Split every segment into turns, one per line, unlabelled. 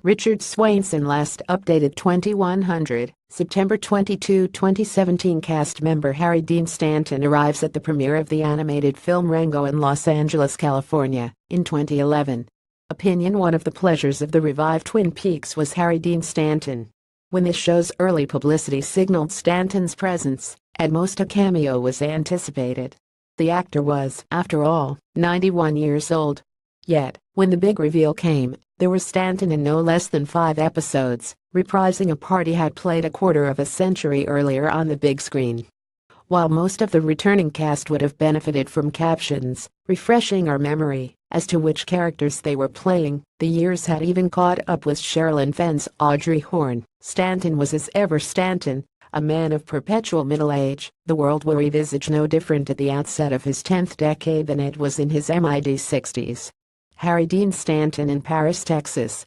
Richard SWAINSON Last updated 2100, September 22, 2017. Cast member Harry Dean Stanton arrives at the premiere of the animated film Rango in Los Angeles, California, in 2011. Opinion: one of the pleasures of the revived Twin Peaks was Harry Dean Stanton. When the show's early publicity signaled Stanton's presence, at most a cameo was anticipated. The actor was, after all, 91 years old. Yet, when the big reveal came, there was Stanton in no less than 5 episodes, reprising a part he had played a quarter of a century earlier on the big screen. While most of the returning cast would have benefited from captions, refreshing our memory as to which characters they were playing, the years had even caught up with Sherilyn Fenn's Audrey Horne. Stanton was as ever Stanton, a man of perpetual middle age. The world will envisage no different at the outset of his 10th decade than it was in his mid-60s. Harry Dean Stanton in Paris, Texas.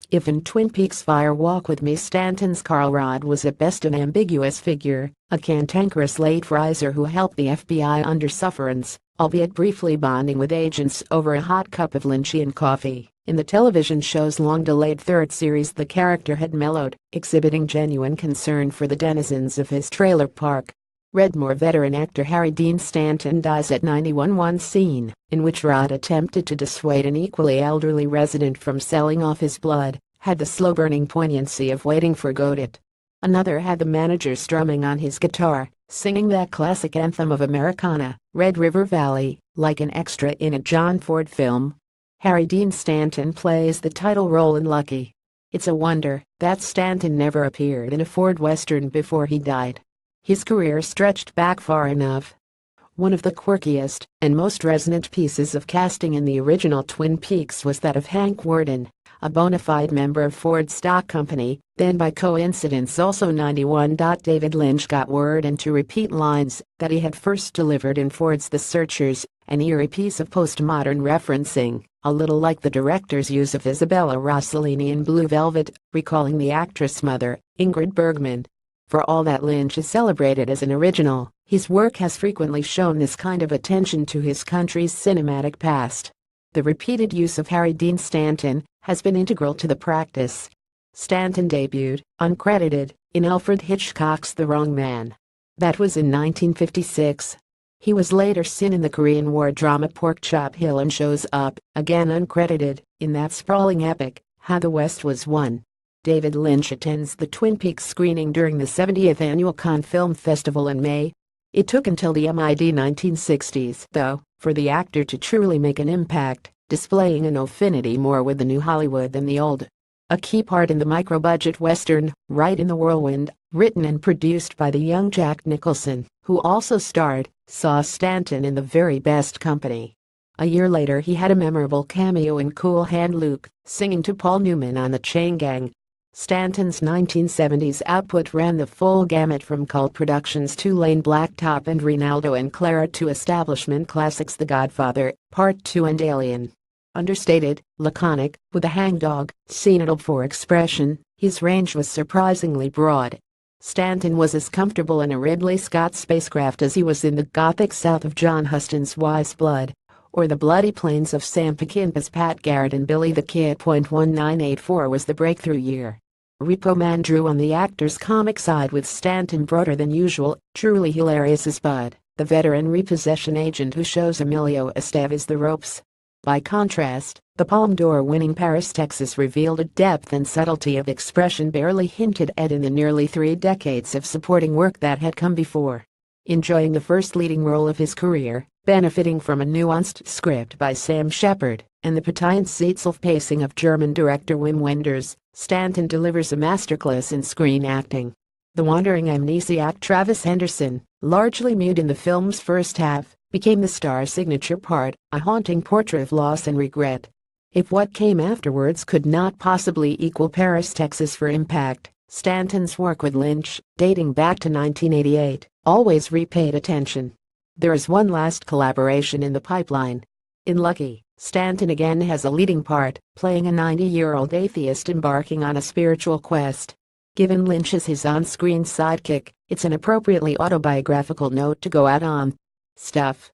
If in Twin Peaks Fire Walk with Me Stanton's Carl Rodd was at best an ambiguous figure, a cantankerous late riser who helped the FBI under sufferance, albeit briefly bonding with agents over a hot cup of Lynchian coffee. In the television show's long-delayed third series, the character had mellowed, exhibiting genuine concern for the denizens of his trailer park. Redmore veteran actor Harry Dean Stanton dies at 91. One scene, in which Rodd attempted to dissuade an equally elderly resident from selling off his blood, had the slow-burning poignancy of Waiting for Godot. Another had the manager strumming on his guitar, singing that classic anthem of Americana, Red River Valley, like an extra in a John Ford film. Harry Dean Stanton plays the title role in Lucky. It's a wonder that Stanton never appeared in a Ford Western before he died. His career stretched back far enough. One of the quirkiest and most resonant pieces of casting in the original Twin Peaks was that of Hank Worden, a bona fide member of Ford's stock company, then by coincidence also 91. David Lynch got word into repeat lines that he had first delivered in Ford's The Searchers, an eerie piece of postmodern referencing, a little like the director's use of Isabella Rossellini in Blue Velvet, recalling the actress' mother, Ingrid Bergman. For all that Lynch is celebrated as an original, his work has frequently shown this kind of attention to his country's cinematic past. The repeated use of Harry Dean Stanton has been integral to the practice. Stanton debuted, uncredited, in Alfred Hitchcock's The Wrong Man. That was in 1956. He was later seen in the Korean War drama Pork Chop Hill and shows up, again uncredited, in that sprawling epic, How the West Was Won. David Lynch attends the Twin Peaks screening during the 70th annual Cannes Film Festival in May. It took until the mid-1960s, though, for the actor to truly make an impact, displaying an affinity more with the new Hollywood than the old. A key part in the micro-budget Western, Right in the Whirlwind, written and produced by the young Jack Nicholson, who also starred, saw Stanton in the very best company. A year later he had a memorable cameo in Cool Hand Luke, singing to Paul Newman on the Chain Gang. Stanton's 1970s output ran the full gamut from cult productions Two-Lane Blacktop and Rinaldo and Clara to establishment classics The Godfather, Part 2 and Alien. Understated, laconic, with a hangdog, senile for expression, his range was surprisingly broad. Stanton was as comfortable in a Ridley Scott spacecraft as he was in the gothic south of John Huston's Wise Blood, or the bloody plains of Sam Peckinpah's Pat Garrett and Billy the Kid. 1984 was the breakthrough year. Repo Man drew on the actor's comic side with Stanton broader than usual, truly hilarious as Bud, the veteran repossession agent who shows Emilio Estevez the ropes. By contrast, the Palme d'Or-winning Paris, Texas revealed a depth and subtlety of expression barely hinted at in the nearly 3 decades of supporting work that had come before. Enjoying the first leading role of his career, benefiting from a nuanced script by Sam Shepard, and the patient self-pacing of German director Wim Wenders, Stanton delivers a masterclass in screen acting. The wandering amnesiac Travis Henderson, largely mute in the film's first half, became the star's signature part, a haunting portrait of loss and regret. If what came afterwards could not possibly equal Paris, Texas for impact, Stanton's work with Lynch, dating back to 1988, always repaid attention. There is one last collaboration in the pipeline. In Lucky, Stanton again has a leading part, playing a 90-year-old atheist embarking on a spiritual quest. Given Lynch as his on-screen sidekick, it's an appropriately autobiographical note to go out on. Stuff.